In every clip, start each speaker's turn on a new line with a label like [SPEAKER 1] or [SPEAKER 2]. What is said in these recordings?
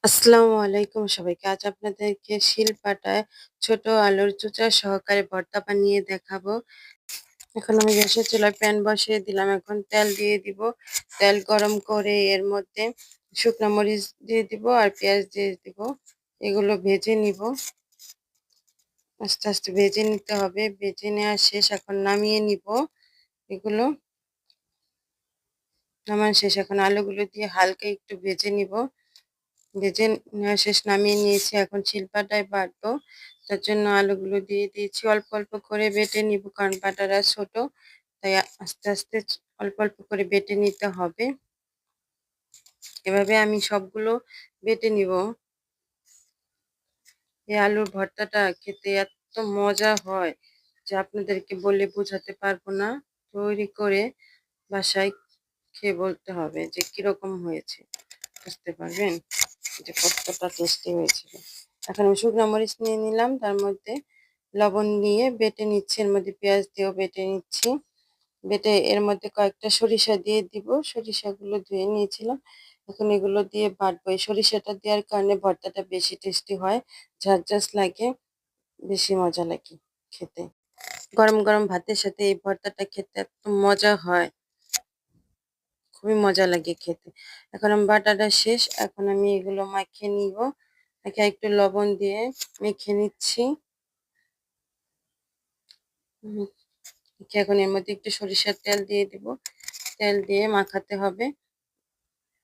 [SPEAKER 1] আসসালামু আলাইকুম সবাইকে। আজ আপনাদেরকে শিলপাটায় ছোট আলুর চোচা সহকারে ভর্তা বানিয়ে দেখাবো। এখন আমি গ্যাসের চুলায় প্যান বসিয়ে দিলাম। এখন তেল দিয়ে দিব। তেল গরম করে এর মধ্যে শুকনা মরিচ দিয়ে দিব আর পেঁয়াজ দিয়ে দিব। এগুলো ভেজে নিব। আস্তে আস্তে ভেজে নিতে হবে। ভেজে নেওয়া শেষ। এখন নামিয়ে নিব। এগুলো নামানো শেষ। এখন আলুগুলো দিয়ে হালকা একটু ভেজে নিব। ভেজে নেওয়া শেষ, নামিয়ে নিয়েছি। এখন শিলপাটায় বাটবো। তার জন্য আলুগুলো দিয়ে দিয়েছি। অল্প অল্প করে বেটে নিব, কারণ বাটাটা ছোট, তাই আস্তে আস্তে অল্প অল্প করে বেটে নিতে হবে। এভাবে আমি সবগুলো বেটে নিব। এই আলুর ভর্তাটা খেতে এত মজা হয় যে আপনাদেরকে বলে বোঝাতে পারবো না। তৈরি করে বাসায় খেয়ে বলতে হবে যে কিরকম হয়েছে, বুঝতে পারবেন যে কতটা টেস্টি হয়েছিল। এখন আমি শুকনো মরিচ নিয়ে নিলাম, তার মধ্যে লবণ নিয়ে বেটে নিচ্ছি। এর মধ্যে পেঁয়াজ দিয়েও বেটে নিচ্ছি। বেটে এর মধ্যে কয়েকটা সরিষা দিয়ে দিব। সরিষাগুলো ধুয়ে নিয়েছিলাম। এখন এগুলো দিয়ে বাটবো। এই সরিষাটা দেওয়ার কারণে ভর্তাটা বেশি টেস্টি হয়, ঝাঁঝ লাগে, বেশি মজা লাগে খেতে। গরম গরম ভাতের সাথে এই ভর্তাটা খেতে এত মজা হয়, খুবই মজা লাগে খেতে। এখন আমি বাটাটা শেষ। এখন আমি এগুলো মাখিয়ে নিব। মাখিয়ে একটু লবণ দিয়ে মেখে নিচ্ছি। এখন এর মধ্যে একটু সরিষার তেল দিয়ে দিব। তেল দিয়ে মাখাতে হবে।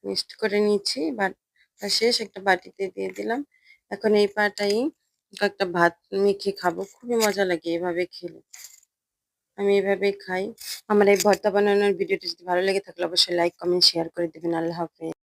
[SPEAKER 1] মিক্সড করে নিচ্ছি। বাটা শেষ, একটা বাটিতে দিয়ে দিলাম। এখন এই পাটাই একটা ভাত মেখে খাবো, খুবই মজা লাগে এভাবে খেলে। আমি এভাবেই খাই। আমার এই ভর্তা বানানোর ভিডিওটি যদি ভালো লেগে থাকলে অবশ্যই লাইক, কমেন্ট, শেয়ার করে দিবেন। আল্লাহ হাফেজ।